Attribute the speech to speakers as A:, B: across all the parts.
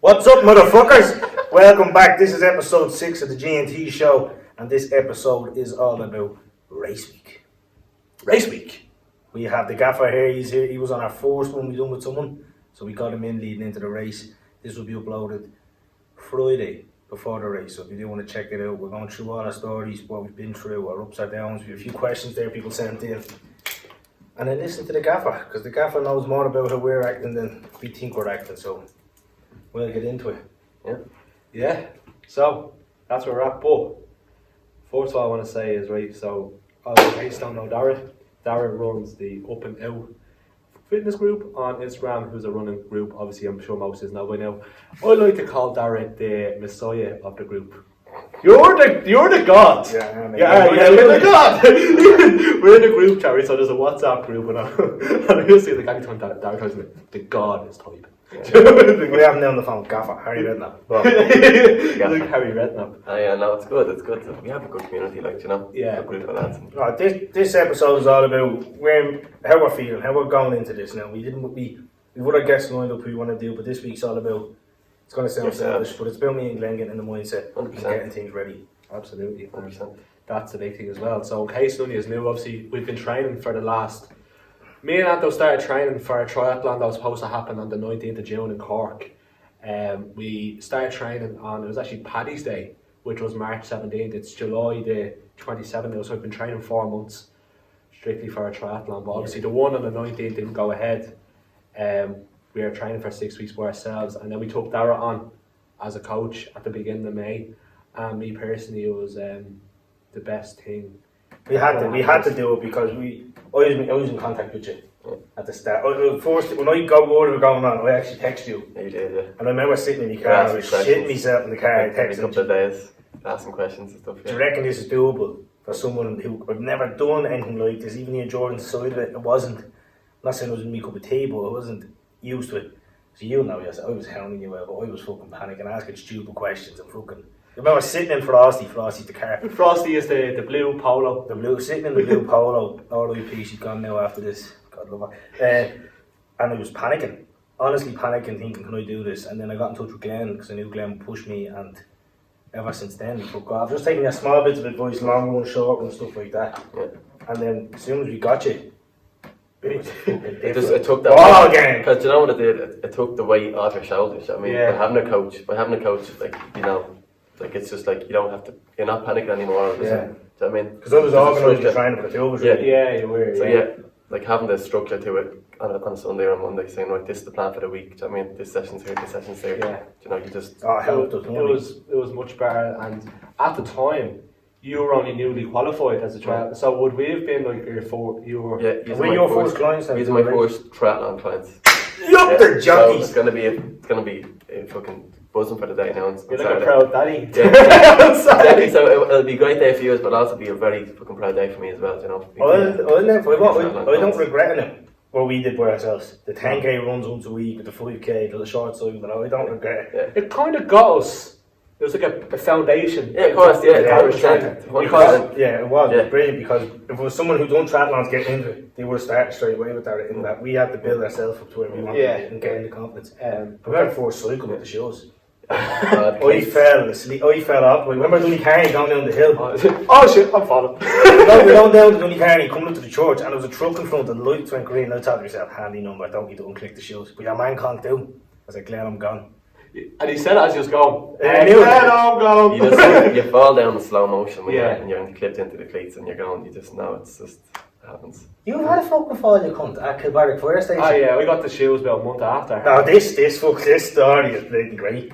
A: What's up, motherfuckers? Welcome back. This is episode 6 of the G&T show, and this episode is all about race week. Race week. We have the gaffer here. He's here. He was on our first one we done with someone, so we got him in leading into the race. This will be uploaded Friday before the race, so if you do want to check it out, we're going through all our stories, what we've been through, our ups, our downs. We have a few questions there people sent in. And then listen to the gaffer, because the gaffer knows more about how we're acting than we think we're acting, so we'll get into it.
B: Yeah. So that's where we're at. But first of all, I want to say is right. So, in case you don't know Darragh, Darragh runs the Up and Out fitness group on Instagram, who's a running group. Obviously, I'm sure most of us know by now. I like to call Darragh the messiah of the group. You're the god.
A: Yeah,
B: you're the god. We're in a group, Terry. So there's a WhatsApp group, and I will see the guy telling Darragh tells me the god is typing.
A: We have him on the phone, gaffer, Harry Redknapp.
B: Like Harry Redknapp.
C: Oh yeah, no, it's good. It's good. We have a good community, like, you know.
B: Yeah.
C: A group of lads.
A: Right, this episode is all about how we're feeling, how we're going into this now. We would have guessed lined up who we want to do, but this week's all about. It's going to sound selfish, but it's about me and Glenn getting in the mindset
C: 100%.
A: and getting things ready.
B: Absolutely,
C: 100%.
B: That's the big thing as well. So, in case none of you knew, obviously we've been training for the last. Me and Anto started training for a triathlon that was supposed to happen on the 19th of June in Cork. We started training on, it was actually Paddy's Day, which was March 17th. It's July the 27th now, so I've been training 4 months strictly for a triathlon. But obviously the one on the 19th didn't go ahead. We were training for 6 weeks by ourselves, and then we took Darragh on as a coach at the beginning of May. And me personally, it was the best thing.
A: We had to do it because I was in contact with you at the start. First, when I got word of it going on, I actually texted you.
C: Yeah, you did, yeah.
A: And I remember sitting in the car, I was shitting myself in the car, and
C: Every
A: texting
C: couple of days, asking questions and stuff.
A: Do you reckon this is doable for someone who I've never done anything like this, even the endurance side of it? It wasn't, I'm not saying it was my cup of tea, but I wasn't used to it. So you know, yes, I was hounding you out, but I was fucking panicking, asking stupid questions and fucking. I remember sitting in Frosty's the car.
B: Frosty is the blue polo.
A: Sitting in the blue polo, R.I.P. she's gone now after this, God love her. And I was panicking, honestly panicking, thinking, can I do this? And then I got in touch with Glenn, because I knew Glenn would push me, and ever since then, we took off. Just taking a small bits of advice, long run, short run, stuff like that. Yeah. And then as soon as we got you, it was fucking different.
C: It took that
A: all again.
C: Because you know what it did? It took the weight off your shoulders. I mean,
B: yeah.
C: by having a coach, like, you know, like, it's just like, you don't have to, you're not panicking anymore.
A: Yeah.
C: Do you know what I mean?
A: Because I was organising training for the two of us.
B: Yeah, you were.
C: So yeah, like having the structure to it on a Sunday or a Monday, saying, right, this is the plan for the week. Do you know what I mean? This session's here, this session's there.
B: Yeah.
C: Do you know, you just.
B: It was much better, and at the time, you were only newly qualified as a triathlon. So would we have been like
A: your first clients?
C: These are my first triathlon clients.
A: Yup, they're jockeys.
C: So it's gonna be a fucking buzzing for the day now.
B: You're like a proud daddy.
C: Yeah. So it'll be a great day for you, but it'll also be a very fucking proud day for me as well. You know.
A: I don't regret it. What we did by ourselves. The 10k runs once a week, the 5k, the short side. I don't regret it.
B: It kind of got us. It was like a foundation.
C: Yeah, of course, yeah.
A: It was brilliant, because if it was someone who done triathlons getting into it, they would have started straight away with that. In that we had to build ourselves up to where we wanted and get into confidence. We had a first cycle with the shows. I fell asleep. I fell off. Remember Dunnicarney going down the hill?
B: Oh shit, I'm falling.
A: We're going down to Dunnicarney, coming up to the church, and there was a truck in front, and the lights went green. And I thought to myself, handy number, I don't need to unclick the shoes. But your man can't do. I was like, Glenn, I'm gone.
B: And he said it as he was going.
A: I'm
C: gone. You fall down in slow motion when you're clipped into the cleats and you're going. You just know it happens.
A: You had a fucking fall, you cunt, at Kilbarrack Fire Station.
B: Oh yeah, we got the shoes about a month after.
A: No, this story is really great.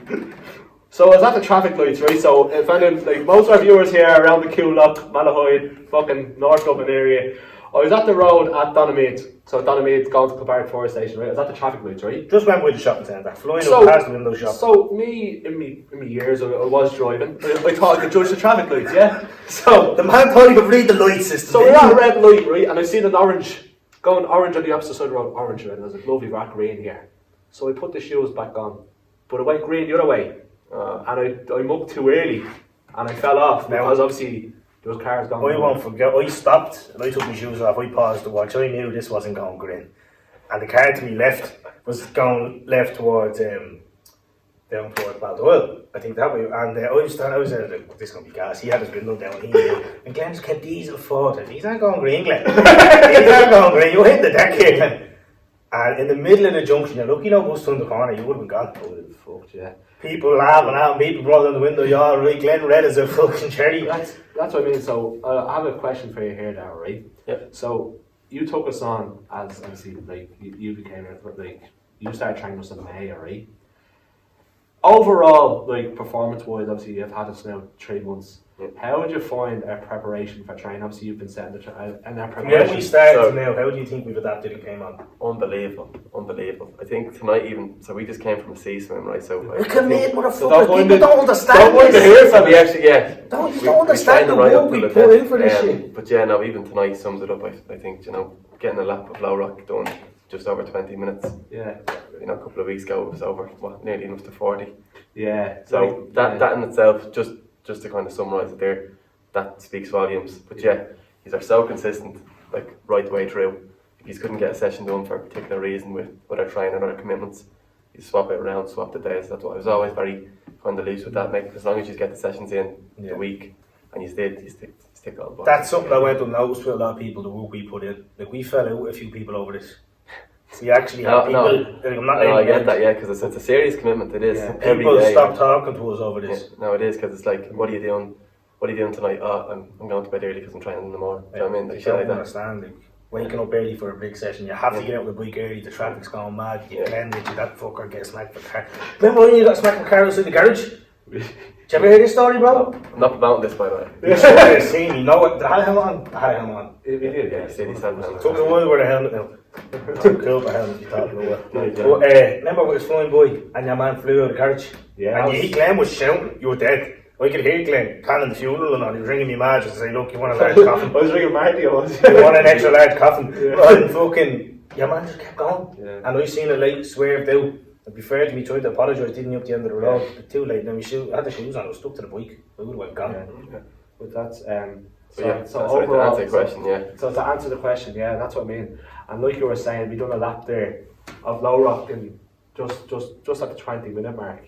B: So I was at the traffic lights, right? So if anyone, like most of our viewers here around the Coolock, Malahide, fucking North Dublin area, I was at the road at Donamead. So Donamead's going to Kilbarrack Fire Station, right? I was at the traffic lights, right?
A: Just went by the shopping centre, flying up past the window shop.
B: So me, in me years, I was driving. I thought I could judge the traffic lights, yeah? So
A: the man thought he could read the light system.
B: So we're at a red light, right? And I seen an orange, going orange on the opposite side of the road, orange, right? And there's a lovely rock green here. So I put the shoes back on. But it went green the other way. And I mucked too early. And I fell off because obviously there was cars going.
A: I won't forget, I stopped and I took my shoes off. I paused to watch. I knew this wasn't going green. And the car to me left was going left towards down towards Baldoyle. I think that way. And I was like, this is going to be gas. He had his window down. He knew. And Glenn just kept diesel forward. He's not going green, Glenn. He's not going green. You hit the deck here, Glenn. And in the middle of the junction, you're lucky no bus turned the corner. You would have been gone.
B: I would have fucked, yeah.
A: People laughing at him. People brought down the window. Yeah, right. Glenn red as a fucking cherry.
B: That's what I mean. So I have a question for you here now, right?
C: Yeah.
B: So you took us on as obviously like you became like you started training us in May, right? Overall, like performance-wise, obviously you've had us now 3 months.
C: Yeah.
B: How would you find our preparation for training? Obviously, you've been setting and our
A: From
B: preparation.
A: when we started to now, how do you think we've adapted and came on?
C: Unbelievable. I think tonight even, so we just came from a sea swim, right? So
A: We're committed,
B: So
A: motherfuckers. People don't understand
C: Don't want to
A: this.
C: hear from me, actually, yeah.
A: You don't
C: We
A: understand the
C: trained right
A: work
C: up
A: we
C: till the
A: put in
C: fifth.
A: for this shit.
C: But yeah, no, even tonight sums it up. I think, you know, getting a lap of low rock done just over 20 minutes.
B: Yeah.
C: You know, a couple of weeks ago it was over, nearly enough to 40.
B: Yeah.
C: So that in itself, just to kind of summarise it there, that speaks volumes. But yeah, he's are so consistent, like right the way through. If he couldn't get a session done for a particular reason with our training or our commitments, you swap it around, swap the days. That's why I was always very kind of loose with that. Make as long as you get the sessions in the week, and you stick all the boxes.
A: That's something I went unnoticed with a lot of people, the work we put in. Like, we fell out with a few people over this. We actually have people. Like, I'm not
C: I get that, yeah, because it's a serious commitment. It is.
A: Yeah,
C: Every
A: people
C: day.
A: stop talking to us over this.
C: Yeah, no, it is, because it's like, what are you doing? What are you doing tonight? Oh, I'm going to bed early because I'm training in the morning. Do you know what I mean? Like,
A: You
C: shit like
A: don't
C: that.
A: understand. Like, waking up early for a big session, you have to get out on the bike early. The traffic's going mad. You blend it. You that fucker get smacked for car. Remember when you got smacked for car outside the garage? Did you ever hear this story, bro?
C: I'm not promoting this, by the way.
A: You should have seen me. No, I had a helmet on. I had a helmet on.
B: We did,
C: Yeah, you said he's having
A: Took the one with a helmet now. Too cool for a helmet, you thought, no way.
C: Right, yeah.
A: But remember when it was flying by and your man flew out of the garage?
B: Yeah.
A: And Glenn was shouting, you were dead. I could hear Glenn canning the fuel and all. He was ringing me mad just to say, look, you want a large coffin?
B: I was ringing Marty.
A: You want an extra large coffin?
B: Yeah.
A: And fucking, your man just kept going.
B: Yeah.
A: And I seen a light swerved out. To be fair to me, tried to apologise, didn't he, up the end of the road? But too late. Then I had the shoes on, I was stuck to the bike. I would have went gone.
B: Yeah. But that's
C: So
B: overall,
C: that's a question, yeah.
B: So to answer the question, yeah, that's what I mean. And like you were saying, we done a lap there of low rock in just at the 20-minute mark.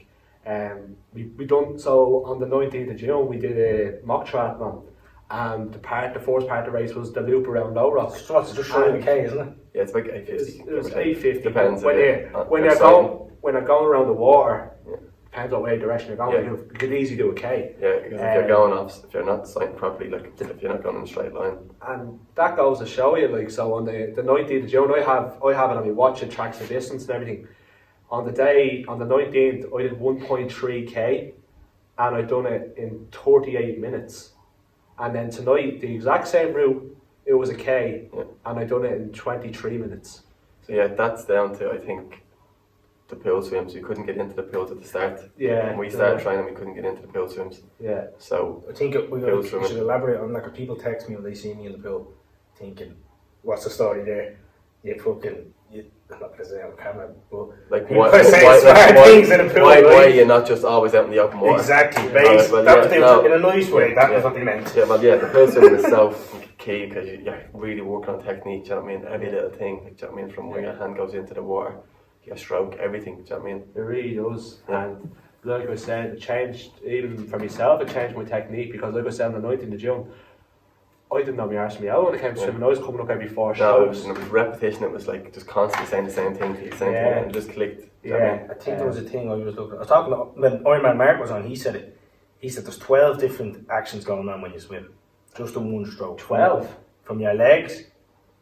B: We done so on the 19th of June. We did a mock triathlon, and the first part of the race was the loop around low rock.
A: It's just showing the K, isn't it?
C: Yeah, it's like 850.
B: It was 850.
C: Depends.
B: When you're going around the water, depends what way direction you're going. You could easily do a K.
C: Yeah, because if you're going off, if you're not sighting properly, like if you're not going in a straight line.
B: And that goes to show you, like, so on the 19th of June, I have it on my watch. It tracks the distance and everything. On the 19th, I did 1.3k, and I done it in 38 minutes. And then tonight, the exact same route, it was a K, and I done it in 23 minutes.
C: So yeah, that's down to, I think, the pool swims. We couldn't get into the pools at the start.
B: Yeah.
C: When we started training, we couldn't get into the pool swims.
B: Yeah.
C: So
A: I think we should elaborate on that, because people text me when they see me in the pool thinking, what's the story there? I'm not going to say it on camera, but
C: like
A: why are
C: you not just always out in the open water?
A: Exactly,
C: in
A: a nice way, that was what they meant.
C: Yeah, well, yeah, the pool swimming is so key, because you're really working on technique, do you know what I mean? Every little thing, do you know what I mean? From where your hand goes into the water, your stroke, everything, do you know what I mean?
B: It really does. And like I said, it changed, even for myself, it changed my technique, because like I said on the 19th of June, I didn't know my arse from my elbow when it came to swimming. I was coming up every 4 shows.
C: No, it was repetition. It was like just constantly saying the same thing to the same thing, and it just clicked.
A: Yeah, I think there was a thing I was looking at. I was talking about, when Ironman Mark was on, he said it. He said there's 12 different actions going on when you swim. Just in one stroke.
B: 12?
A: From your legs,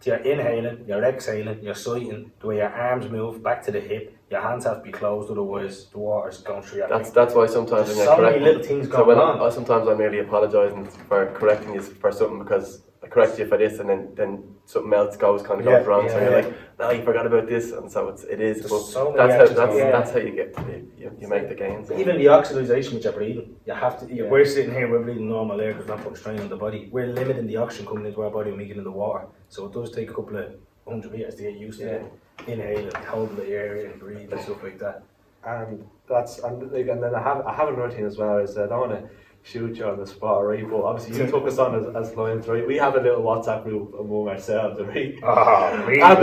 A: to your inhaling, your exhaling, your sighting, the way your arms move, back to the hip. Your hands have to be closed, otherwise the water's going through your
C: That's why sometimes
A: there's
C: when
A: so
C: you're
A: many little things going on.
C: Sometimes I'm nearly apologising for correcting you for something, because I correct you for this, and then something else goes wrong. So you're like, no, you forgot about this, and so it is. But
A: so
C: that's how you get you make the gains.
A: Even the oxidisation with your breathing, you have to. We're sitting here, we're breathing normal air because we're not putting strain on the body. We're limiting the oxygen coming into our body when we get in the water. So it does take a couple of 100 meters to get used to it. Inhale and hold the air and breathe and stuff like that.
B: And then I have another thing as well, is I don't want to shoot you on the spot, right? But obviously you took us on as clients, right? We have a little WhatsApp group among ourselves, right?
A: Oh, really?
B: And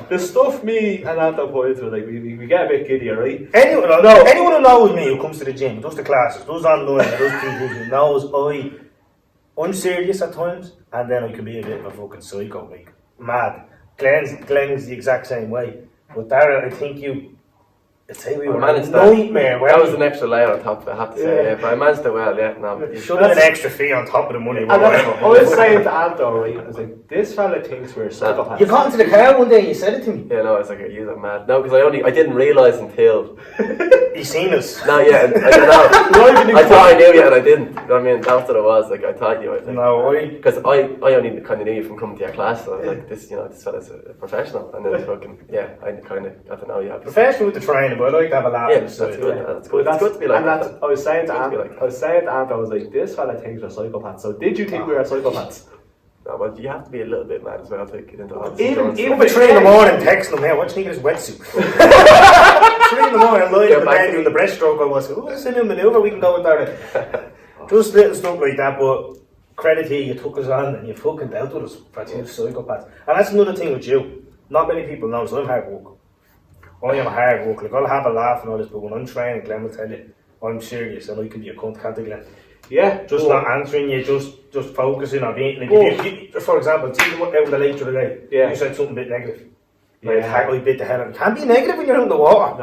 B: the stuff me and Anton put into, like, we get a bit giddy, right?
A: Anyone who knows me, who comes to the gym, does the classes, does online, does people, knows I'm serious at times, and then I can be a bit of a fucking psycho, like, mad. Glenn's the exact same way. But Darragh, I think I'd say we were a nightmare.
C: That was an extra layer on top of it, I have to say, but I managed it well, no.
A: You should have an extra fee on top of the money.
B: I was saying to Anton, right, I was like, this fella thinks we're psychopaths.
A: You got into the car one day and you said it to me.
C: Yeah, no, I was like, you are mad. No, because I didn't realise until...
A: You seen us?
C: No, yeah, I don't know. I thought I knew you and I didn't. You know what I mean? That's what it was, like, I thought you. Because I only kind of knew you from coming to your class, so I was like, this fella's a professional. And then fucking, I kind of got to know you.
A: Professional with the training, but I like to have a laugh.
C: Yeah, that's good. That's good. It's good to be like that.
B: I was saying to Anton, I was like, this fella thinks we're psychopaths. So did you think we were psychopaths?
C: No, but you have to be a little bit mad as well to get into all this.
A: Even at 3 in the morning, texting him, what do you think of his wetsuit? 3 in the morning, lying in the bed doing the breaststroke, I was like, it's a new manoeuvre, we can go with that. Just little stuff like that, but credit here, you took us on and you fucking dealt with us for 2 psychopaths. And that's another thing with you. Not many people know, so I'm hard work. I am hard work. Like, I'll have a laugh and all this, but when I'm training, Glenn will tell you, I'm serious and I can be a cunt, can't I, Glenn?
B: Yeah.
A: Just not answering you, just focusing on being, like, if you, for example, see you out in the lake the other day, you said something a bit negative. Like, I bit the hell out of you. Can't be negative when you're in the water.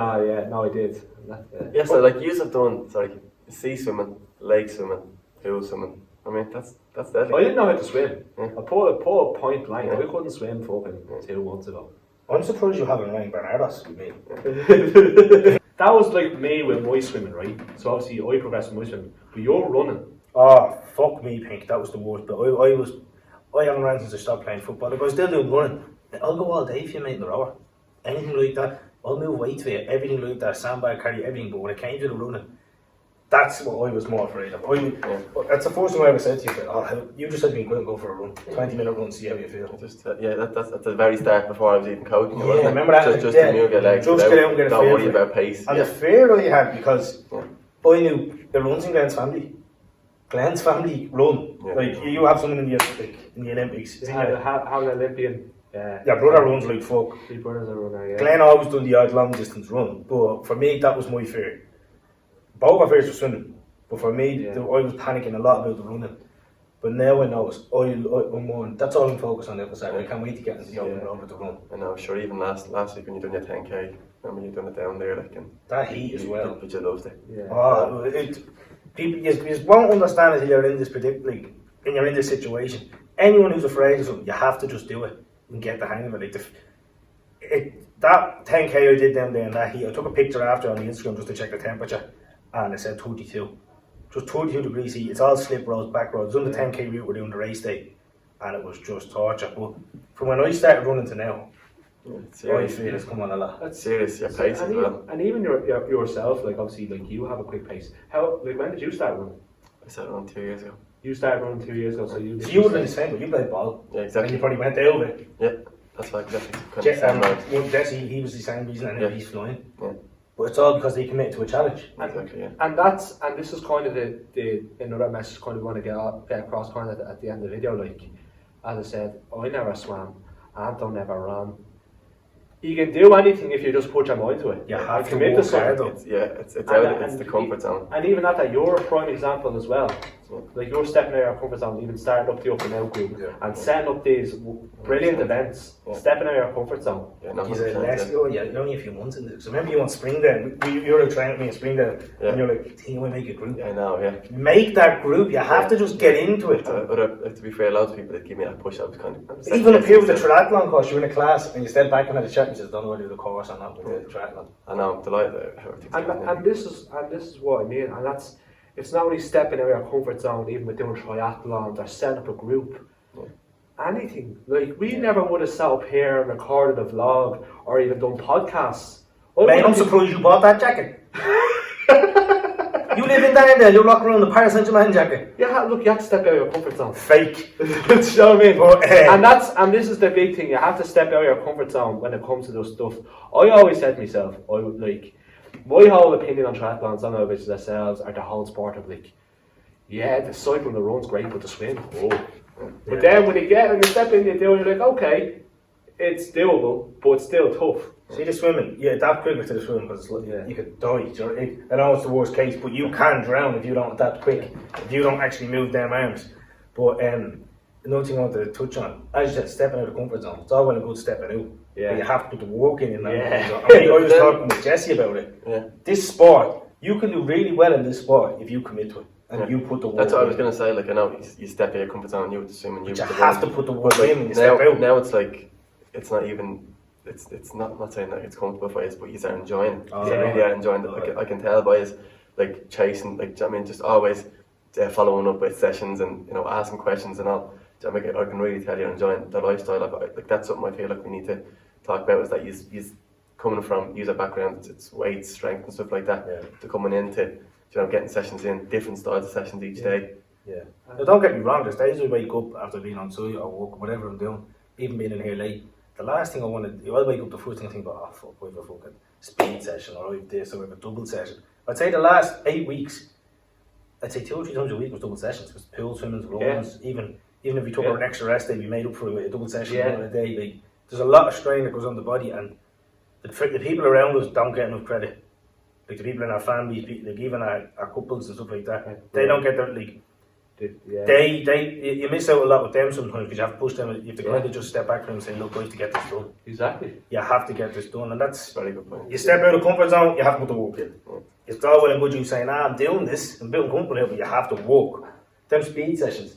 B: No, I did.
C: Yeah, so like, you have done, sea swimming, lake swimming, pool swimming. I mean, that's deadly.
B: I didn't know how to swim. Yeah. I put a point blank. I couldn't swim fucking 2 months ago.
A: I'm surprised you haven't rang Bernardos with me.
B: That was like me with my swimming, right? So obviously I progressed with my swimming, but you're running.
A: Oh, fuck me, Pink. That was the worst. But I haven't ran since I stopped playing football. Like, I was still doing running. I'll go all day for you, mate, in the rower. Anything like that. I'll move weight for you. Everything like that. Sandbag, carry everything. But when it came to the running, that's what I was more afraid of. That's the first thing I ever said to you. You just said to me, go for a run. 20-minute run, see how you feel.
C: That's the very start before I was even coaching.
A: Yeah, remember that?
C: Just to get legs.
A: Just get out and get a feel.
C: Don't worry about pace.
A: And the fear I had, because I knew the runs in Glenn's family. Glenn's family run. Yeah. Like, you have someone in the Olympics.
B: How an Olympian.
A: Your brother runs like fuck.
B: Your brother's a runner, yeah.
A: Glenn always done the odd long distance run, but for me that was my fear. Both our fears were swimming, but for me I was panicking a lot about the running. But now I know I'm more. That's all I'm focused on now. I can't wait to get into the open road with the run.
C: I know, sure. Even last week when you done your 10k, remember you done it down there, like, and
A: that heat as well.
C: But you loved it.
A: Yeah. People you won't understand until you're in this like, and you're in this situation. Anyone who's afraid of something, you have to just do it and get the hang of it. Like that 10k I did down there in that heat, I took a picture after on the Instagram just to check the temperature, and it said 32. Just 32 degrees heat. It's all slip roads, back roads. On the 10k route we're doing the race day, and it was just torture. But from when I started running to now, I feel it's come on a lot.
C: That's serious. Your pace as well.
B: And even yourself, like, obviously, like, you have a quick pace. When did you start running?
C: I started running 2 years ago.
B: You started running 2 years ago, so you.
A: So you were the same, but you played ball.
C: Yeah, exactly.
A: And you probably went out of it.
C: Yeah, that's right, exactly.
A: Jesse, he was the same reason, and he's flying.
C: Yeah.
A: But it's all because they commit to a challenge.
C: Exactly, yeah.
B: And this is kind of the another message kind of we want to get across kind of at the end of the video. Like, as I said, I never swam, Anton never ran. You can do anything if you just put your mind to it.
A: You have to
B: commit to something.
C: It's the comfort zone.
B: And even at that, you're a prime example as well. Like, you're stepping out of your comfort zone, even starting up the Up and Out group and setting up these brilliant events, stepping out of your comfort zone.
A: He's only a few months in this. So remember you on Springdale, you were training with me in Springdale, and you're like, think we make a group?
C: I know, yeah.
A: Make that group, you have to just get into it.
C: But to be fair, lots of people that give me that push, I was kind of...
A: Even up here with the triathlon course, you're in a class and you step back and had a chat and says, don't know whether to do the course or not with the triathlon.
C: I know, I'm delighted how everything's going.
B: And this is what I mean, and it's not only stepping out of your comfort zone, even with doing triathlons or setting up a group. Anything. Like, we never would have sat up here and recorded a vlog or even done podcasts.
A: Mate, I'm surprised you bought that jacket. You live in Darragh, you rock around the Paris Saint-Germain jacket.
B: Yeah, look, you have to step out of your comfort zone.
A: Fake.
B: Do you know what I mean? But, and this is the big thing, you have to step out of your comfort zone when it comes to this stuff. I always said to myself, my whole opinion on triathlons, I don't know if it's ourselves or the whole sport of like, yeah, the cycling, the run's great, but the swim, oh. But then when you step in, you do, you're like, okay, it's doable, but it's still tough.
A: See the swimming, you adapt quicker to the swimming because you could die. I know it's the worst case, but you can drown if you don't adapt quick, if you don't actually move them arms. But another thing I wanted to touch on, as you said, stepping out of the comfort zone. It's all well and good stepping out, but you have to put the work in that.
B: Yeah.
A: I was talking with Jesse about it.
C: Yeah.
A: This sport, you can do really well in this sport if you commit to it and you put the work in.
C: That's what I was going to say. Like, I know you step out of your comfort zone, you with the swimming,
A: you have to put the work in when you
C: now,
A: step out.
C: Now it's like, it's not even, it's not saying that it's comfortable for you, but you are enjoying it. You really are enjoying it. I can tell by his, like, chasing, like, I mean, just always following up with sessions and, you know, asking questions and all. I can really tell you're enjoying the lifestyle of it. Like, that's something I feel like we need to talk about, is that he's coming from user background, it's weight, strength and stuff like that, to coming into, you know, getting sessions in, different styles of sessions each day.
A: Yeah. Now, don't get me wrong, there's days I wake up after being on site or work, whatever I'm doing, even being in here late. The last thing I want to, I wake up, the first thing I think about, oh fuck, we have a fucking speed session, or I have this, or we have a double session. I'd say the last 8 weeks, I'd say 2 or 3 times a week was double sessions. It was pool swimmings, runs, even if we took an extra rest day, we made up for a double session a day. Like, there's a lot of strain that goes on the body, and the people around us don't get enough credit. Like the people in our family, like even our couples and stuff like that, they don't get that. Like, you miss out a lot with them sometimes because you have to push them. You have to kind of just step back from them and say, look, I have to get this done.
B: Exactly.
A: You have to get this done, and that's
C: Very good point.
A: You step out of the comfort zone, you have to put the work in. It's all well and good you saying, I'm doing this, I'm building comfort, but you have to walk. Them speed sessions.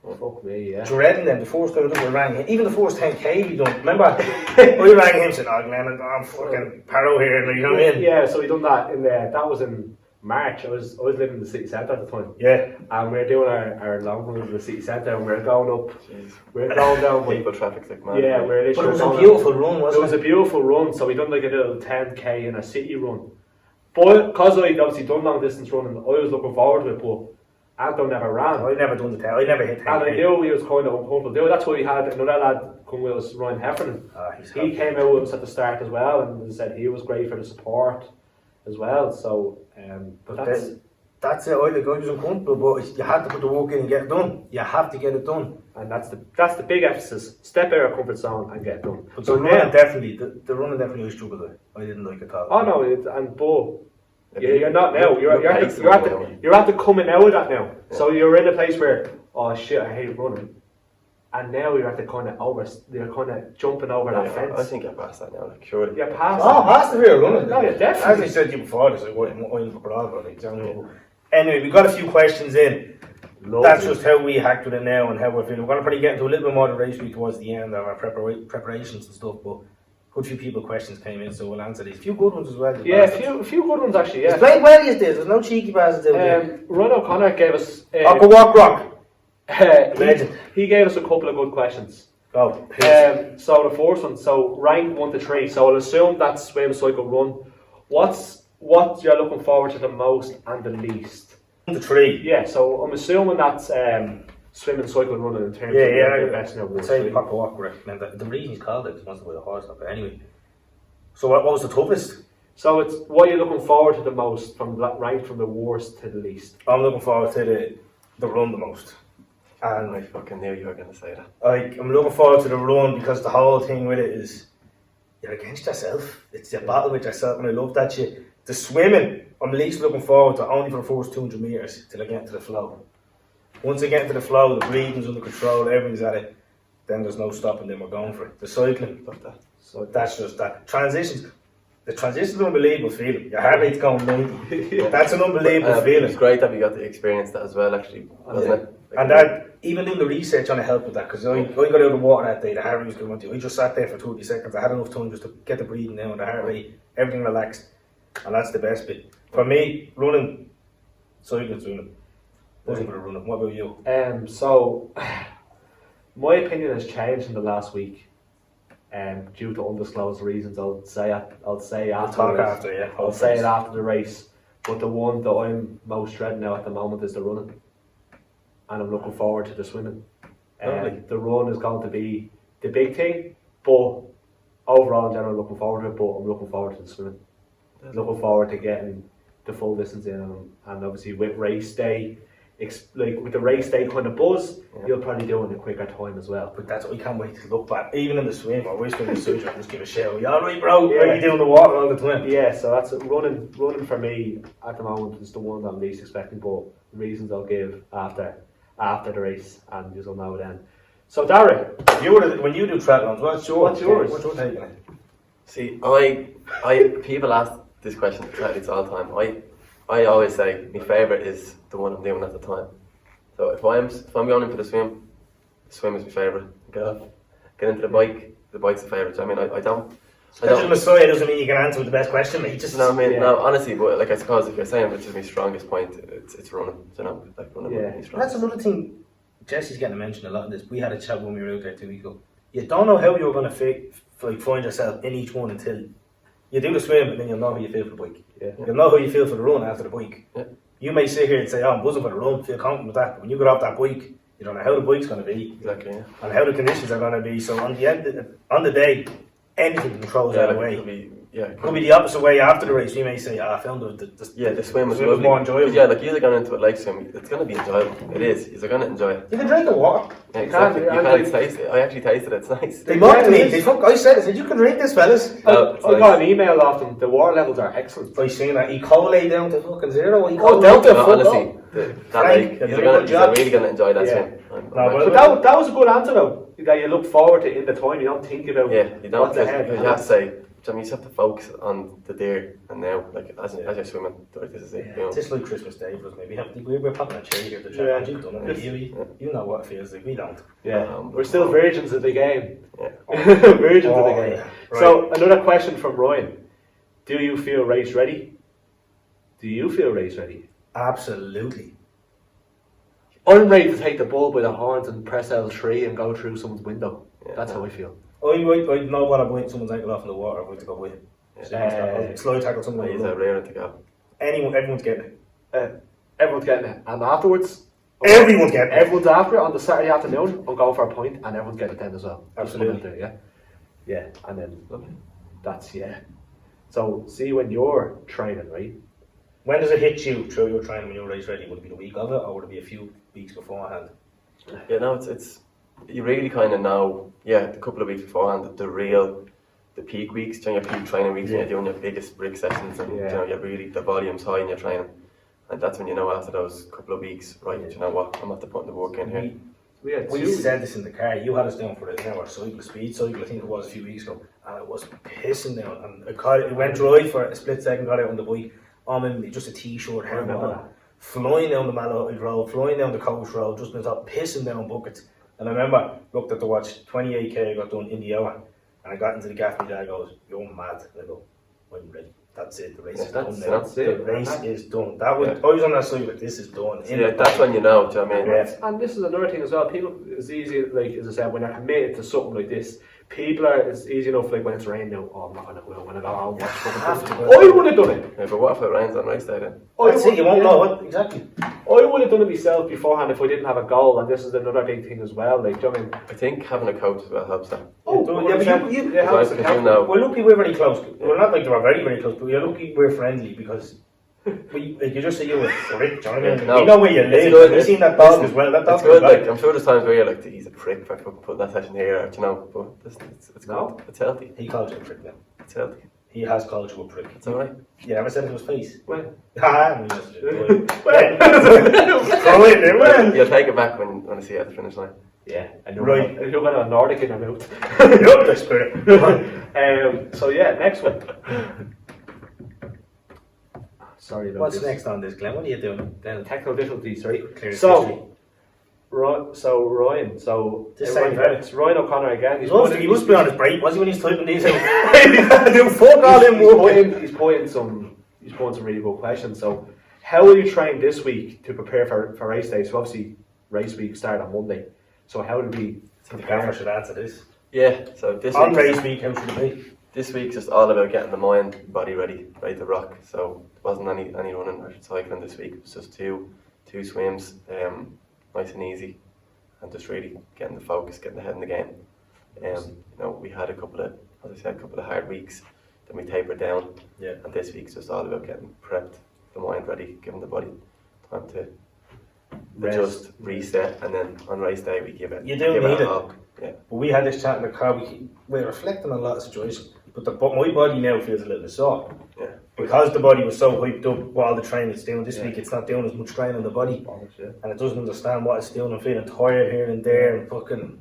B: Oh, fuck me, yeah.
A: Dreading them, the first time we rang him, even the first 10k we done, remember? We rang him and said, oh man, I'm fucking paro here, you know what I mean?
B: Yeah, so we done that that was in March. I was living in the city centre at the time.
A: Yeah.
B: And we were doing our long run in the city centre, and we were going up, we were going down with
C: people traffic like mad.
B: yeah, we were literally.
A: But it was a beautiful run, wasn't it?
B: It was a beautiful run, so we done like a little 10k in a city run. But because I'd obviously done long distance running, I was looking forward to it, but Anton never ran.
A: I never done the 10, I never hit 10k.
B: And I knew he was kind of uncomfortable doing it. That's why we had another lad come with us, Ryan Heffernan. He came out with us at the start as well, and said he was great for the support as well. So, but
A: that's it. I think I was uncomfortable, but you had to put the work in and get it done. You have to get it done.
B: And that's the big emphasis. Step out of your comfort zone and get it done.
A: But so the running definitely, the running definitely I struggled with. I didn't like it at all.
B: Oh no, you're not now. You're at the coming out of that now. Yeah. So you're in a place where, oh shit, I hate running, and now you're at the kind of jumping over that fence.
C: I think you're past that now. Like, surely.
B: You're past.
A: Oh, past the real running.
B: No, you're definitely.
A: As I said to you before, this like anyway, we got a few questions in. That's just how we hacked with it now and how we're feeling. We're going to probably get into a little bit more of the race week towards the end of our preparations and stuff, but good few people questions came in, so we'll answer these. A few good ones as well.
B: Yeah, a few good ones actually, yeah.
A: He's playing well these days, there's no cheeky passes out there.
B: Ron O'Connor gave us...
A: Rock.
B: He gave us a couple of good questions.
A: Oh,
B: so the first one, so rank 1 to 3, so I'll assume that's swim, cycle, run. What you're looking forward to the most and the least?
A: 1 to 3.
B: Yeah, so I'm assuming that's swimming, cycling, running in terms of the best now.
A: I'd say Papa Walk recommend that. The reason he's called it is once by the horse, but anyway. So what was the toughest?
B: So it's what you're looking forward to the most, from rank from the worst to the least.
A: I'm looking forward to the run the most. And
C: I fucking knew you were going to say that.
A: I'm looking forward to the run because the whole thing with it is you're against yourself. It's your battle with yourself, and I love that shit. The swimming, I'm least looking forward to only for the first 200 metres till I get into the flow. Once I get into the flow, the breathing's under control, everything's at it, then there's no stopping, then we're going for it. The cycling, so that's just that. The transition's an unbelievable feeling. Your heart rate's going 90. That's an unbelievable feeling.
C: It's great that we got to experience that as well, actually, wasn't it? Like,
A: and that, even doing the research on it helped with that, because I got out of the water that day, the heart rate was going to. I just sat there for 30 seconds. I had enough time just to get the breathing down, the heart rate, everything relaxed. And that's the best bit. For me, running, cycling, swimming. Wasn't for the running. What about you?
B: So, my opinion has changed in the last week. Due to undisclosed reasons, I'll say after the race. I'll say it after the race. But the one that I'm most dreading now at the moment is the running, and I'm looking forward to the swimming. The run is going to be the big thing, but overall in general, I'm looking forward to it. But I'm looking forward to the swimming. looking forward to getting the full distance in, and obviously with race day, like with the race day kind of buzz, you'll probably do it in a quicker time as well.
A: But that's what we can't wait to look back. Even in the swim, or we're swimming the suit, just give a shout. You alright, bro?
B: Yeah.
A: Are you doing the water all the time?
B: Yeah, so that's running for me at the moment is the one that I'm least expecting, but the reasons I'll give after the race, and you'll know then. So Darragh,
A: When you do triathlons, what's yours? What's your take on it?
C: See, people ask this question to athletes all the time. I always say my favourite is the one I'm doing at the time. So if I'm going in for the swim is my favourite. Get into the bike's the favourite. So, I mean, I don't.
A: Special Messiah doesn't mean you can answer with the best question, mate. Just
C: No, honestly, but like I suppose if you're saying which is my strongest point, it's running. You know, like running.
A: Yeah, that's another thing. Jesse's getting mentioned a lot in this. We had a chat when we were out there 2 weeks ago. You don't know how you're going to find yourself in each one until you do the swim, and then you'll know how you feel for the bike.
B: Yeah.
A: You'll know how you feel for the run after the bike.
C: Yeah.
A: You may sit here and say, "Oh, I'm buzzing for the run, feel confident with that." But when you get off that bike, you don't know how the bike's going to be,
C: Exactly. Yeah.
A: and how the conditions are going to be. So on the day, anything controls that away. Could be the opposite way after the race. You may say, I found the swim was more enjoyable.
C: But yeah, like you're going into it like swim, it's going to be enjoyable. It is. You're going to enjoy it.
A: You can drink the water.
C: Yeah, exactly. You can't taste it. I actually tasted it. It's nice.
A: They mocked me. I said, you can drink this, fellas.
B: I got an email off them. The water levels are excellent.
A: I seen that. E. coli down to fucking zero.
C: Honestly, you're really going to enjoy that swim.
B: But that was a good answer though. That you look forward to in the time. You don't think about what's ahead.
C: You have to say. I mean, you have to focus on the there and now, like as you're swimming. This is it.
A: It's just like Christmas Day for us. Maybe we're popping a cherry here. You've done it. You know what it feels like. We don't.
B: Yeah, we're still virgins of the game.
C: Yeah.
B: Virgins of the game.
A: Yeah. Right.
B: So another question from Ryan: do you feel race ready? Do you feel race ready?
A: Absolutely.
B: I'm ready to take the bull by the horns and press L3 and go through someone's window. That's how I feel.
A: I know what I'm going. Someone's ankle off in the water. I'm going to go with him. Slide tackle someone.
C: He's raring to go.
A: Everyone's getting it.
B: Everyone's getting it, and afterwards,
A: everyone's getting it.
B: Everyone's after it on the Saturday afternoon. I'm going for a point, and everyone's getting it then as well.
A: Absolutely.
B: Yeah, and then that's So see when you're training, right?
A: When does it hit you through your training when you're race ready? Would it be the week of it, or would it be a few weeks beforehand?
C: Yeah, no, it's you really kind of know. Yeah, a couple of weeks beforehand, the peak weeks, your peak training weeks, when you're doing your biggest brick sessions, and you're really the volume's high in your training, and that's when you know after those couple of weeks, right? You know what? I'm after putting the work in here.
A: We said this in the car. You had us down for an hour speed cycle. I think it was a few weeks ago, and it was pissing down. And it went dry for a split second. Got out on the bike. Just a t-shirt, helmet on, flying down the Malahide Road, flying down the Coast Road, just been pissing down buckets. And I remember looked at the watch, 28k I got done in the hour, and I got into the gaff and the guy goes, "You're mad." And I go, "I'm ready. That's it. The race is done now. The race is done." I was on that side, but this is done.
C: That's when you know. Do you know what I mean?
B: Yeah. And this is another thing as well. People, it's easy, like as I said, when they're committed to something like this, it's easy enough. Like when it's raining now, I'm not gonna go home. I would have done it.
C: Yeah, but what if it rains on race day then?
A: You won't know what exactly.
B: I would have done it myself beforehand if I didn't have a goal, and this is another big thing as well. Like, do you know what I mean?
C: I think having a coach as well helps that.
A: We're lucky we're very close. We're not like we're very, very close, but we're lucky we're friendly because you just say you're a prick, do you know what I mean?
C: No,
A: you know where you live. You've seen that dog as well. That dog's
C: good. Like, I'm sure there's times where you're like, he's a prick for putting that session here, do you know? But it's good. It's healthy.
A: He calls you a prick now.
C: It's healthy.
A: He has called you a prick.
C: It's alright.
A: You never said it to his face.
B: When?
A: You'll
B: take
C: it back when I see you at the finish line.
B: Yeah, and you're going to a Nordic in your mouth.
A: Yup, the spirit.
B: So yeah, next one. Sorry about
A: What's
B: this.
A: next on this, Glenn? What are you doing?
B: Technical difficulties, right?
A: Clear
B: So Ryan, it's Ryan O'Connor again.
A: He must be on his break, was he, when he's typing these out? Do fuck all in work.
B: He's putting some really good questions. So, how will you train this week to prepare for race day? So obviously, race week start on Monday. So how did we?
A: The camera should answer this.
C: Yeah. So this
A: on race week, how should it be?
C: This week's just all about getting the mind, body ready to rock. So it wasn't any running or cycling this week. It was just two swims, nice and easy, and just really getting the focus, getting the head in the game. We had a couple of hard weeks then we taper down.
A: Yeah.
C: And this week's just all about getting prepped, the mind ready, giving the body time to adjust, reset, and then on race day we give it.
A: You do need it.
C: All. Yeah.
A: But we had this chat in the car. We're reflecting on a lot of situations. But my body now feels a little sore.
C: Yeah.
A: Because the body was so hyped up while the training is doing. This week it's not doing as much training on the body. And it doesn't understand what it's doing. I'm feeling tired here and there and fucking...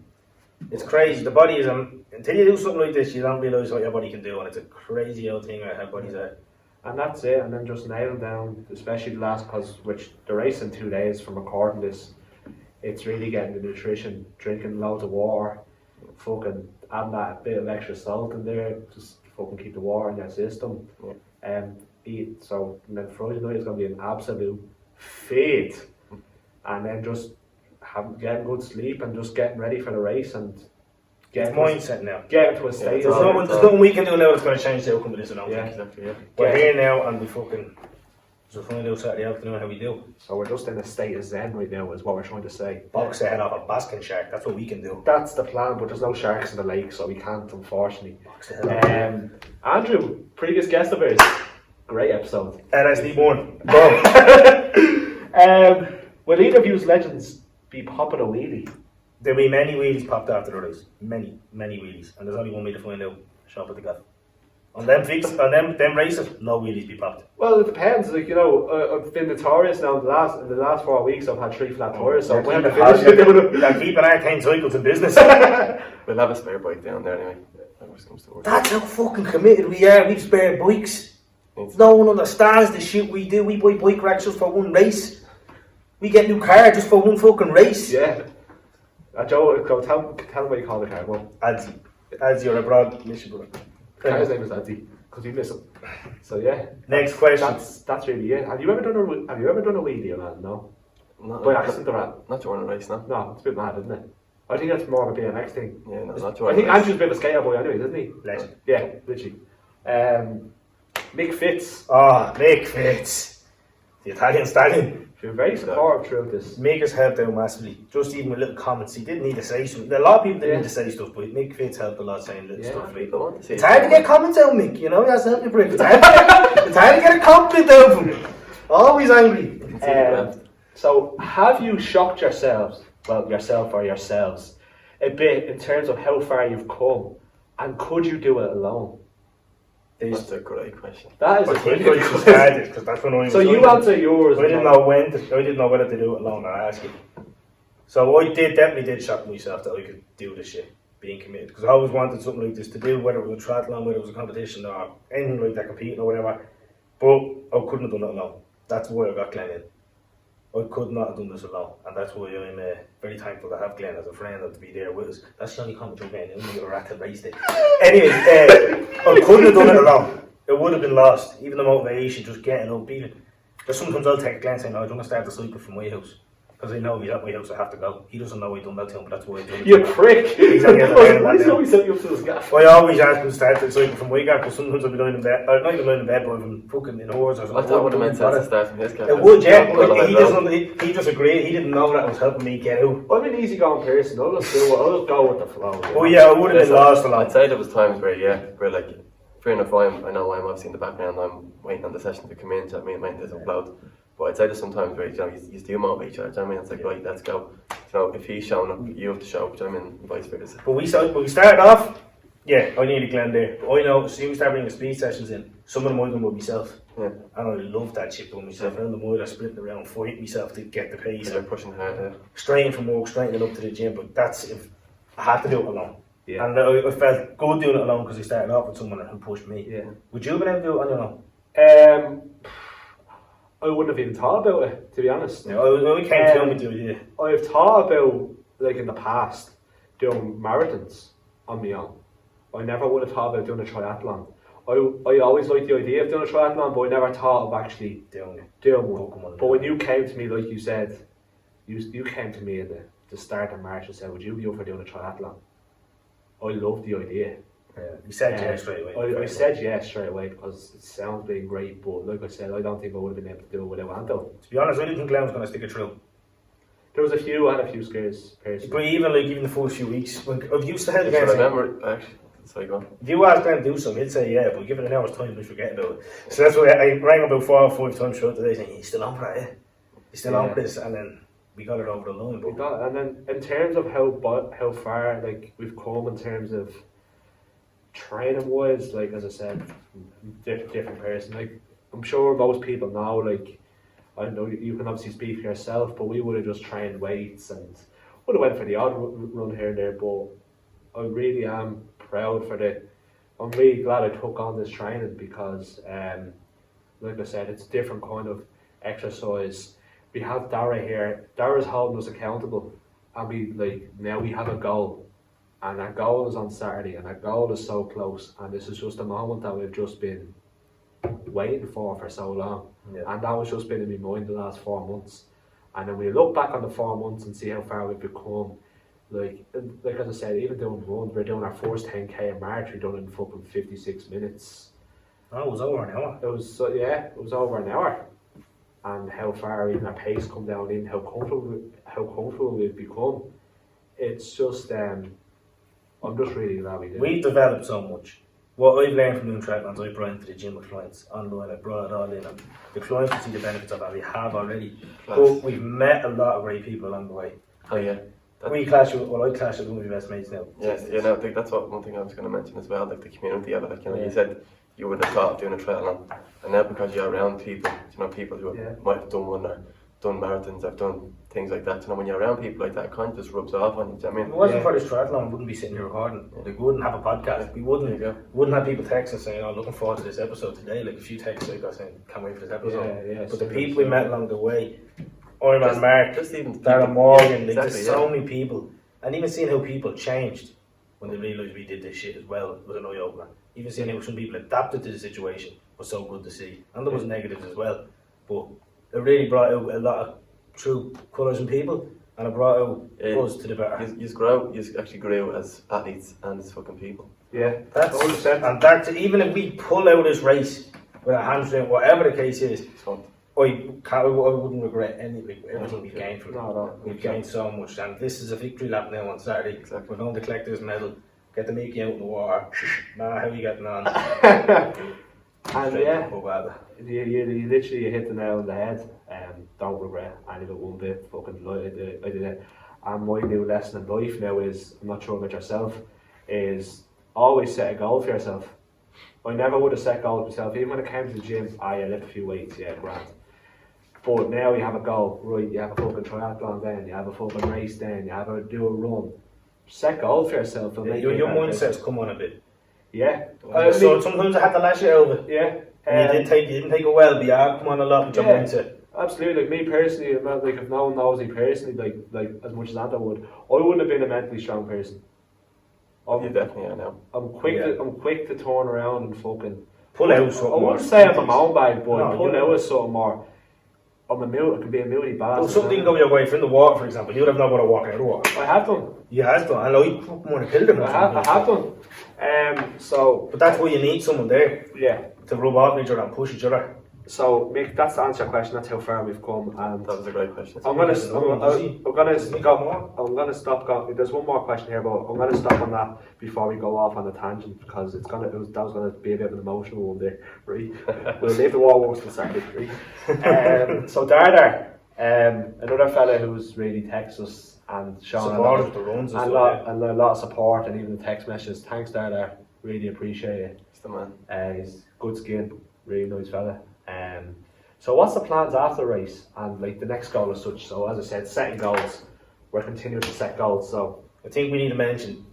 A: It's crazy. The body is... until you do something like this, you don't realise what your body can do. And it's a crazy old thing how bodies are.
B: And that's it. And then just nail down, especially the last, because the race in 2 days from recording this, it's really getting the nutrition, drinking loads of water, fucking add that bit of extra salt in there, just fucking keep the water in your system. Eat. So and then Friday night is going to be an absolute feat. And then just getting good sleep and just getting ready for the race and
A: It's mindset now.
B: Get into a state.
A: There's nothing we can do now that's going to change the outcome of this. I don't think.
C: Exactly. Yeah.
A: We're here now and we fucking... So find out Saturday afternoon how we do.
B: So we're just in a state of zen right now is what we're trying to say.
A: Box the head off a basking shark. That's what we can do.
B: That's the plan, but there's no sharks in the lake, so we can't, unfortunately.
A: Box the head off.
B: Andrew, previous guest of ours, great episode.
A: LSD1. Boom.
B: Will either of you legends be popping a wheelie?
A: There'll be many wheelies popped after the race. Many wheelies. And there's only one way to find out. Shop at the gaff. On them races, no wheelies be popped.
B: Well, it depends. Like, you know, I've been notorious now in the last 4 weeks. I've had 3 flat tires, so when I finish with them,
A: they're keeping arcane cycles in business.
C: We'll have a spare bike down there anyway. Comes to work.
A: That's how fucking committed we are. We've spare bikes. No one understands the shit we do. We buy bike racks just for one race. We get new car just for one fucking race.
B: Yeah. Joe, go tell him what you call the car. Well,
A: Adzi, you're abroad, Michigan.
B: The car's name is Adzi because you miss him. So yeah.
A: Next question.
B: That's really it. Have you ever done a wheelie or not? No. By accident or not?
C: Not during a race, no.
B: No, it's a bit mad, isn't it? I think that's more of a BMX thing.
C: Yeah, no, not
B: I
C: during
B: think
C: a race.
B: Andrew's a bit of a skater boy anyway, isn't he?
A: Legend.
B: Yeah, literally. Mick Fitz.
A: Oh, Mick Fitz. The Italian stallion.
B: You're very supportive throughout this.
A: Mick has helped out massively. Just even with little comments. He didn't need to say something. A lot of people didn't need to say stuff, but Mick Fitz helped a lot saying little stuff.
C: People want to see
A: It's hard to get comments out, Mick. You know, that's helped me, Brick. It's hard to get a compliment out from him. Always angry.
B: So, have you shocked yourselves, well, yourself or yourselves, a bit in terms of how far you've come, and could you do it alone?
C: That's a great question.
B: That is a
A: great
B: great
A: question. Because that's when I was.
B: So you answer yours.
A: I didn't know when. I didn't know whether to do it alone or ask you. So I definitely did shock myself that I could do this shit, being committed. Because I always wanted something like this to do, whether it was a triathlon, whether it was a competition or anything like that, competing or whatever. But I couldn't have done it alone. That's why I got Glenn in. I could not have done this alone, and that's why I'm very thankful to have Glenn as a friend and to be there with us. That's the only comment you're getting. I'm a rat to race day. Anyway, I couldn't have done it alone. It would have been lost. Even the motivation, just getting up, beating. There's sometimes I'll take Glenn saying, "No, I don't want to start the cycle from my house." Because I know if he's at my house, I have to go. He doesn't know I done that to him, but that's why I do it.
B: You prick!
A: He's only
B: Why is he always setting you up to this gaff?
A: I always ask him to start the cycle from my gaff, because sometimes I'll be lying in bed, or not even lying in bed, but I'm fucking in horse or something.
C: I thought it would have meant sense to start from his gaff.
A: It would, yeah. He just agreed. He didn't know that it was helping me get out.
B: I'm an easygoing person. I'll just go with the flow.
A: Oh yeah, I would have been lost a lot.
C: I'd say there was times where like, fair enough, I know I'm obviously in the background, I'm waiting on the session to come in, so I mean, there's upload. But I'd say there's sometimes where, you know, you do motivate each other, do you know what I mean? It's like, right, let's go. You know, if he's showing up, you have to show up, do you know what I mean? And vice versa.
A: But we started off, yeah, I needed Glenn there. But I know, see, we started bringing the speed sessions in. Some of them I done with myself.
C: Yeah.
A: And I love that shit with myself. Around the mile, I sprinting around, fighting myself to get the pace.
C: They're pushing hard,
A: Straining from work, straightening up to the gym. But that's if I had to do it alone.
B: Yeah.
A: And I felt good doing it alone because I started off with someone who pushed me.
B: Yeah.
A: Would you have been able to do it on your own?
B: I wouldn't have even thought about it, to be honest.
A: Yeah, I came to him with the idea.
B: I've thought about, like in the past, doing marathons on my own. I never would have thought about doing a triathlon. I always liked the idea of doing a triathlon, but I never thought of actually doing one. But when you came to me, like you said, you came to me at the start of March and said, would you be up for doing a triathlon? I loved the idea.
A: You said yes straight away.
B: I said yes straight away because it sounds really great, but like I said, I don't think I would have been able to do it without Anto.
A: To be honest, I didn't think Glenn was going to stick it through.
B: There was I had a few scares personally.
A: But even the first few weeks, when I've used to head
C: I
A: against
C: remember, actually, So you go.
A: If you ask Grant to do something, he'd say yeah, but give it an hour's time, he'll forget about it. So that's why I rang him about 4 or 5 times throughout the day saying, he's still on for that, yeah? He's still on for this, and then we got it over the line. But
B: And then in terms of how far like we've come in terms of training wise, like as I said, different person. Like I'm sure most people know, like I know you can obviously speak for yourself, but we would have just trained weights and would have went for the odd run here and there. But I really am proud for I'm really glad I took on this training because, like I said, it's a different kind of exercise. We have Darragh here. Darragh's holding us accountable, and now we have a goal, and our goal is on Saturday, and our goal is so close. And this is just a moment that we've just been waiting for so long, and that was just been in my mind the last 4 months. And then we look back on the 4 months and see how far we've become. Like as I said, even doing runs, we're doing our first 10k in March. We done it in fucking 56 minutes.
A: oh, it was over an hour.
B: It was it was over an hour. And how far even our pace come down in, how comfortable we've become. It's just I'm just really glad we did.
A: We've developed so much. What I've learned from doing triathlons, I brought into the gym with clients online. I brought it all in, and the clients can see the benefits of that. We have already, but we've met a lot of great people along the way.
C: Oh yeah.
A: I clash with one of my best mates now.
C: Yeah, no, I think that's one thing I was going to mention as well, like the community of it. Like, you said you would have thought of doing a triathlon, and now because you're around people, people who might have done one or done marathons, have done things like that. When you're around people like that, it kind of just rubs off on you. Do you know what I mean?
A: If it wasn't for this triathlon, we wouldn't be sitting here recording. Like, we wouldn't have a podcast. We wouldn't have people texting saying, "Oh, looking forward to this episode today." Like a few texts I got saying, "Can't wait for this episode." But the people we met along the way, Ironman Mark,
C: just even
A: Darragh Moore, there's so
C: yeah.
A: many people. And even seeing how people changed when they realised we did this shit as well was an eye-opener. Even seeing how some people adapted to the situation was so good to see. And there was negatives as well. But it really brought out a lot of true colours in people, and it brought out us to the better.
C: You actually grew as athletes and as fucking people.
B: Yeah,
A: that's 100%. And that's even if we pull out this race with a hamstring, whatever the case is, I wouldn't regret anything. Everything we've gained from it. We've gained so much, and this is a victory lap now on Saturday.
C: Exactly.
A: We're going to collect this medal, get the Mickey out in the water. How are you getting on?
B: And you literally hit the nail on the head. Don't regret any of it one bit. Fucking delighted I did it. And my new lesson in life now is, I'm not sure about yourself, is always set a goal for yourself. I never would have set goals myself, even when it came to the gym. You lift a few weights, grand. But now you have a goal, right? You have a fucking triathlon then, you have a fucking race then, you have to do a run. Set goals for yourself.
A: Your mindset's come on a bit.
B: Yeah.
A: So sometimes I had to lash you over.
B: Yeah.
A: And you didn't take it well, but you have come on a lot with your mindset.
B: Absolutely. Like me personally, like if no one knows me personally, like as much as Anto would, I wouldn't have been a mentally strong person.
C: You definitely are now.
B: I'm quick to turn around and fucking
A: pull out something.
B: I wouldn't say I'm a mountain bike boy, pull out something more. I could be a moody bastard.
A: Well, something go your way from the water, for example. You would have no water walking out of the water.
B: I have done.
A: You have done. I know you want to kill them.
B: I have done.
A: But that's why you need someone there.
B: Yeah.
A: To rub off each other and push each other.
B: So, Mick, that's to answer your question. That's how far we've come, and
C: that was a great question.
B: I'm gonna stop. There's one more question here, but I'm gonna stop on that before we go off on a tangent because that was gonna be a bit of an emotional one there, right? We'll leave the war works till Saturday, right? So Darragh, another fella who's really texted us and shown a lot of support and even the text messages. Thanks, Darragh. Really appreciate it.
C: He's the man.
B: He's good skin, really nice fella. So what's the plans after the race and like the next goal as such? So as I said, setting goals. We're continuing to set goals. So
A: I think we need to mention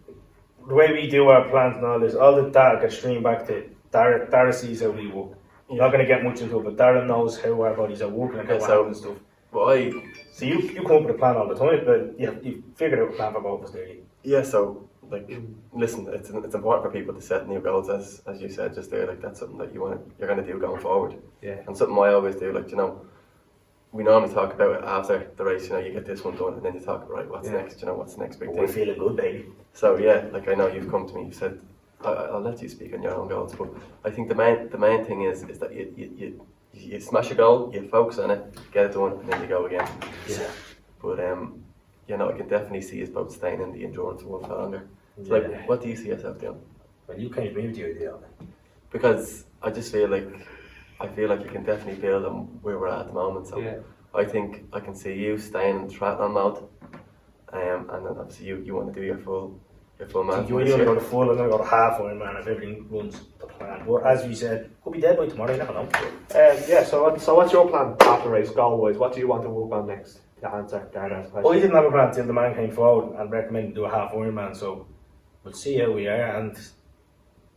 A: the way we do our plans and all this. All the data gets streamed back to Darragh. Darragh sees how we work. Yeah. Not going to get much into it, but Darragh knows how our bodies are working and how we're and stuff.
C: Well,
A: so you come up with a plan all the time, but you figured out a plan for both of us, there.
C: Yeah. So listen, it's important for people to set new goals, as you said just there. Like that's something that you're going to do going forward.
B: Yeah.
C: And something I always do. Like we normally talk about it after the race. You get this one done, and then you talk right. What's next? What's the next big thing?
A: We're feeling good, baby.
C: So I know you've come to me. You said I'll let you speak on your own goals, but I think the main thing is that you smash a goal, you focus on it, get it done, and then you go again.
A: Yeah.
C: But I can definitely see us both staying in the endurance world for longer. So what do you see yourself doing?
A: When you came to me with the idea of it.
C: Because I just feel like you can definitely build on where we're at the moment. So
B: Yeah.
C: I think I can see you staying in triathlon mode, and then obviously you want to do your full marathon.
A: You want to go to full, I'm going to go to half Ironman if everything runs the plan. But as we said, we'll be dead by tomorrow, you never know.
B: So what's your plan after race, goal-wise? What do you want to work on next? To answer Darragh's question.
A: Well, we didn't have a plan until the man came forward and recommended to do a half Ironman, so we'll see how we are. And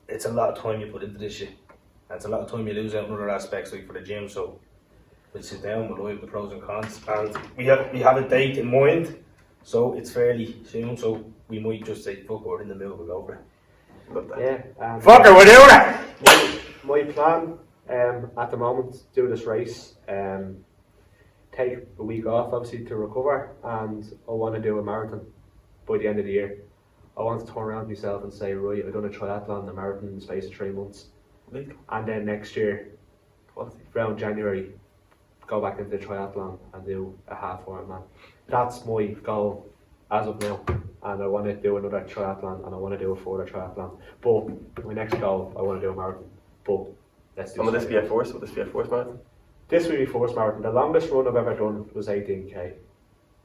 A: it's a lot of time you put into this shit. And it's a lot of time you lose out in other aspects, like for the gym. So we'll sit down, we'll weigh the pros and cons. And we have a date in mind, so it's fairly soon. So we might just say, fuck, we're in the middle, we'll go for it.
C: Love that.
B: Yeah.
A: Fuck it, we're doing it!
B: My plan at the moment, do this race, take a week off obviously to recover, and I want to do a marathon by the end of the year. I want to turn around myself and say, right, I've done a triathlon and a marathon in the space of 3 months. And then next year, around January, go back into the triathlon and do a half Ironman. That's my goal as of now. And I want to do another triathlon and I want to do a further triathlon. But my next goal, I want to do a marathon. But let's do
C: And will this
B: something.
C: be a force? Will this be a force marathon?
B: This will be first marathon. The longest run I've ever done was 18k.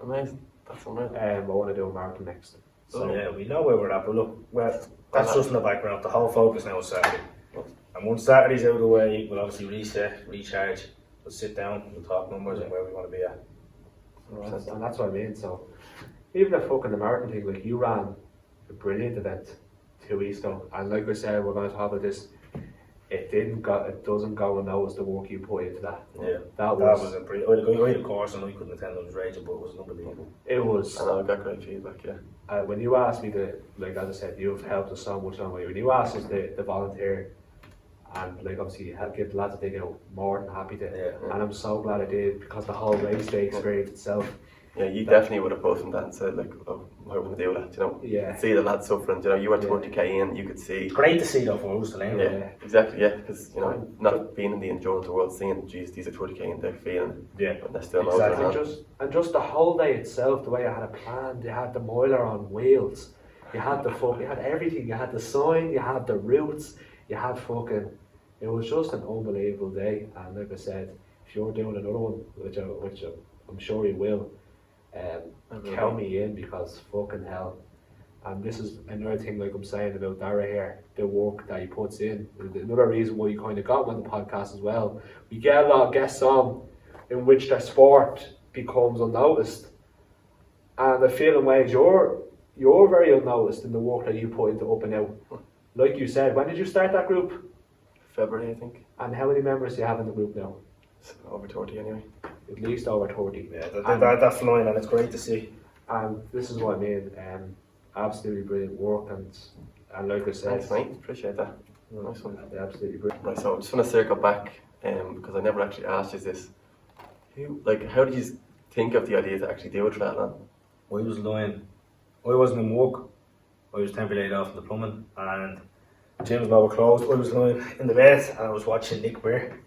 C: Amazing. That's amazing.
B: I want to do a marathon next.
A: So yeah, we know where we're at, but look, well, that's just in the background. The whole focus now is Saturday. And once Saturday's out of the way, we'll obviously reset, recharge, we'll sit down, we'll talk numbers and where we want to be at.
B: And that's what I mean. So even the fucking the marathon thing, like you ran a brilliant event 2 weeks ago, and like I said, we're going to talk about this. It doesn't go unnoticed the work you put into that.
A: Yeah,
B: that was
A: a brilliant. I had a course and I couldn't attend. I was raging, but it was unbelievable.
B: It was.
C: And I got great feedback. Yeah.
B: When you asked me to, like as I said, you've helped us so much on way. When you asked us to volunteer, and like obviously you give the lads a thing out, more than happy to.
A: Yeah.
B: And I'm so glad I did, because the whole race day experience itself.
C: Yeah, you definitely would have both from that and said like, oh, how are we going to do that? You know,
B: Yeah.
C: You could see the lads suffering. You know, you were 30k in, you could see.
A: It's great to see though for us to learn.
C: Yeah, exactly. Yeah, because you know, not being in the endurance world, seeing, geez, these are 30k in, they're feeling.
A: Yeah.
C: But they're still
A: Exactly.
B: And just the whole day itself, the way I had it planned, you had the moiler on wheels, you had you had everything, you had the sign, you had the routes, you had fucking. It was just an unbelievable day. And like I said, if you're doing another one, which I'm sure you will. Count me in, because fucking hell. And this is another thing, like I'm saying about Darragh here, the work that he puts in. Another reason why you kind of got him on the podcast as well. We get a lot of guests on in which their sport becomes unnoticed. And I feel in ways you're very unnoticed in the work that you put into Up and Out. Like you said, when did you start that group?
C: February, I think.
B: And how many members do you have in the group now?
C: It's over 30 anyway.
B: At least over 30.
A: Yeah, that's flying, and it's great to see.
B: And this is what I mean. Absolutely brilliant work, and like I said,
C: Thanks, mate. Appreciate that. Nice one.
B: Absolutely brilliant.
C: Right, so I just want to circle back, because I never actually asked you this. How did you think of the idea to actually do a triathlon?
A: I was lying. I wasn't in work. I was temporarily laid off from the plumbing, and gyms were closed. I was lying in the bed and I was watching Nick Bear.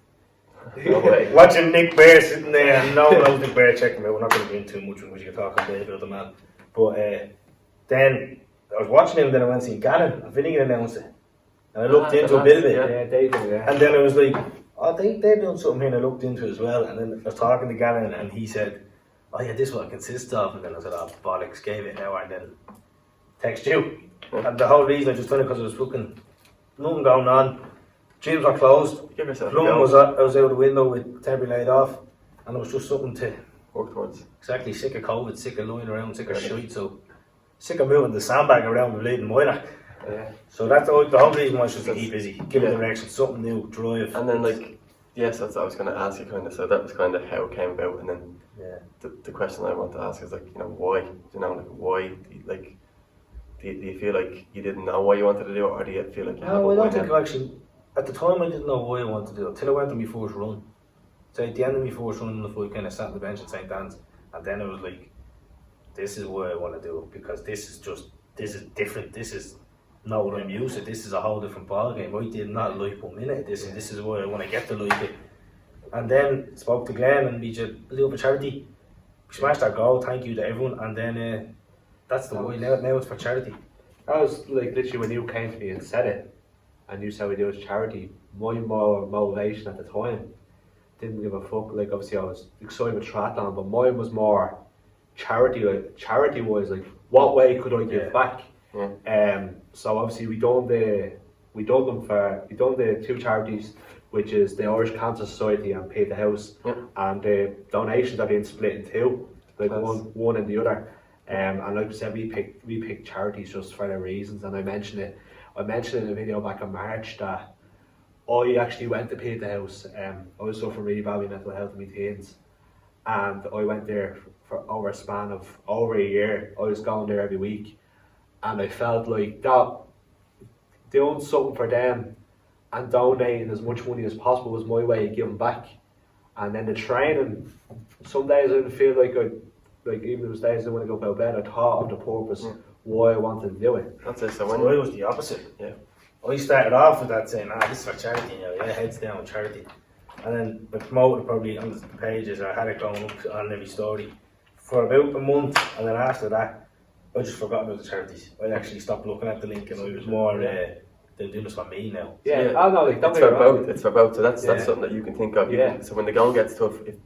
C: No way.
A: Watching Nick Bear sitting there, and no one knows Nick Bear. Check him out. We're not going to go into too much because you can talk all day about the man. But then I was watching him. Then I went to see Gannon and Finnegan announced it, and I looked into a bit of it.
B: Yeah, they do. Yeah.
A: And then I was like, oh, they're doing something here, and I looked into it as well. And then I was talking to Gannon, and he said, oh yeah, this is what it consists of. And then I said, oh, bollocks, gave it an hour, and then text you. And the whole reason I just done it because there was fucking nothing going on. Gyms were closed.
C: Give yourself a
A: Plumbing
C: go.
A: I was out the window with temporarily laid off, and it was just something to
C: Work towards.
A: exactly sick of COVID, sick of lying around, sick of shite, so sick of moving the sandbag around with bleeding moiler.
B: Yeah.
A: So that's the whole reason was just to keep busy, give it direction, something new, drive.
C: And then yes, that's what I was going to ask you kind of. So that was kind of how it came about, and then the question I want to ask is why? Why? Do you feel like you didn't know why you wanted to do it, or do you feel like you have
A: No,
C: a
A: I don't
C: why
A: think
C: now?
A: actually. At the time, I didn't know why I wanted to do it until I went on my first run. So at the end of my first run on the 5K, I sat on the bench at St. Anne's, and then I was like, "This is why I want to do it, because this is different. This is not what I'm used to. This is a whole different ball game. I did not like 1 minute. This is why I want to get to like it." And then spoke to Glenn, and we just a little for charity. We smashed our goal. Thank you to everyone, and then that's the way. Now it's for charity.
B: That was like literally when you came to me and said it, and you said we do as charity. My more motivation at the time didn't give a fuck. Like obviously I was excited with triathlon, but mine was more charity. Like charity wise, like what way could I give back? So obviously we done the two charities, which is the Irish Cancer Society and Pay the House, and the donations are being split in two, like one and the other. And like I said, we picked charities just for their reasons, and I mentioned it in a video back in March that I actually went to Pay the House. I was suffering really badly mental health in my teens, and I went there for over a span of over a year. I was going there every week, and I felt like that doing something for them and donating as much money as possible was my way of giving back. And then the training, some days I didn't feel like even those days I want to go out of bed, I thought of the purpose why I wanted to do it.
C: That's it.
A: So I was the opposite.
C: Yeah.
A: I started off with that saying, this is for charity, heads down charity. And then I promoted probably on the pages, I had it going up on every story for about a month, and then after that, I just forgot about the charities. I actually stopped looking at the link, and I was more, they're doing this for me now.
B: Yeah, I know, like,
C: it's for both, so that's something that you can think of. So when the going gets tough, and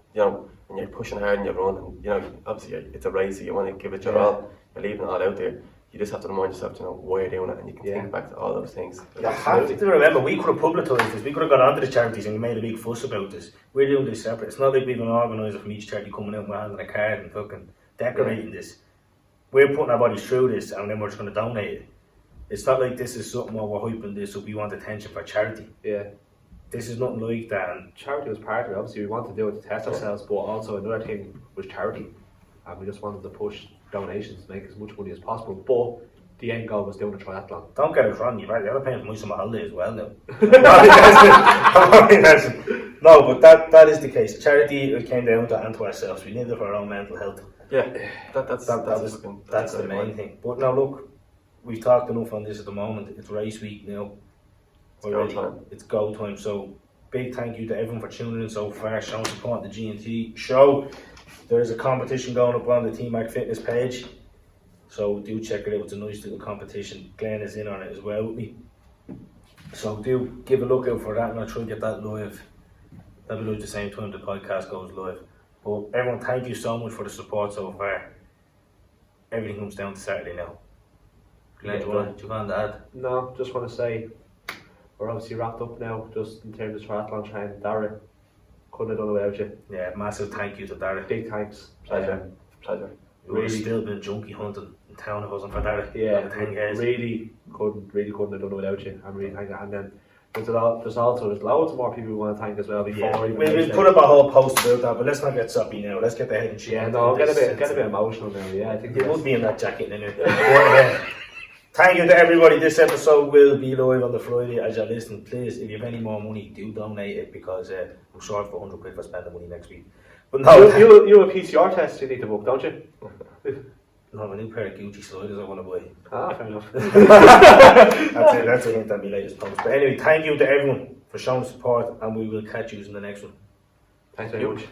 C: you're pushing hard and you're running, obviously it's a race, so you want to give it your all, you're leaving it all out there. You just have to remind yourself, why you're doing it, and you can think back to all those things.
A: You have to remember, we could have publicised this, we could have got onto the charities and made a big fuss about this. We're doing this separate. It's not like we've an organiser from each charity coming out with hand on a card and fucking decorating this. We're putting our bodies through this, and then we're just going to donate it. It's not like this is something where we're hyping this up, we want attention for charity.
B: Yeah.
A: This is nothing like that. And
B: charity was part of it. Obviously we wanted to do it to test ourselves, but also another thing was charity. And we just wanted to push donations to make as much money as possible. But the end goal was doing a triathlon.
A: Don't get it wrong, you're paying for my summer holiday as well now. No, but that is the case. Charity, it came down to and to ourselves. We need it for our own mental health.
C: Yeah, that's
A: the main thing. But now look, we've talked enough on this at the moment. It's race week now. It's go time. So big thank you to everyone for tuning in so far, showing support on the G&T show. There is a competition going up on the Team Mac Fitness page, so do check it out. It's a nice little competition. Glenn is in on it as well with me, so do give a look out for that, and I'll try to get that live. That'll be live the same time the podcast goes live. But everyone, thank you so much for the support so far. Everything comes down to Saturday now. Glenn, do you want to add?
B: No, just want to say we're obviously wrapped up now, just in terms of triathlon training. Darragh, couldn't have done it without you.
A: Yeah, massive thank you to Darragh.
B: Big thanks.
C: Pleasure.
A: We would have still been junkie hunting in town if it wasn't for Darragh.
B: Yeah, really couldn't have done it without you. I'm really thankful. And then there's loads more people we want to thank as well before.
A: We'll put up a whole post about that, but let's not get soppy now. Let's get the head and shit.
B: Yeah, no, get a bit emotional now. Yeah, I think
A: you would be in that jacket anyway. Thank you to everybody. This episode will be live on the Friday as you're listening. Please, if you have any more money, do donate it, because I'm short for 100 quid for spending money next week. But no,
B: you have a PCR test you need to book, don't you?
A: No, a new pair of Gucci sliders I want to buy.
B: Fair enough.
A: That's a hint on my latest post. But anyway, thank you to everyone for showing support, and we will catch you in the next one.
B: Thanks very much.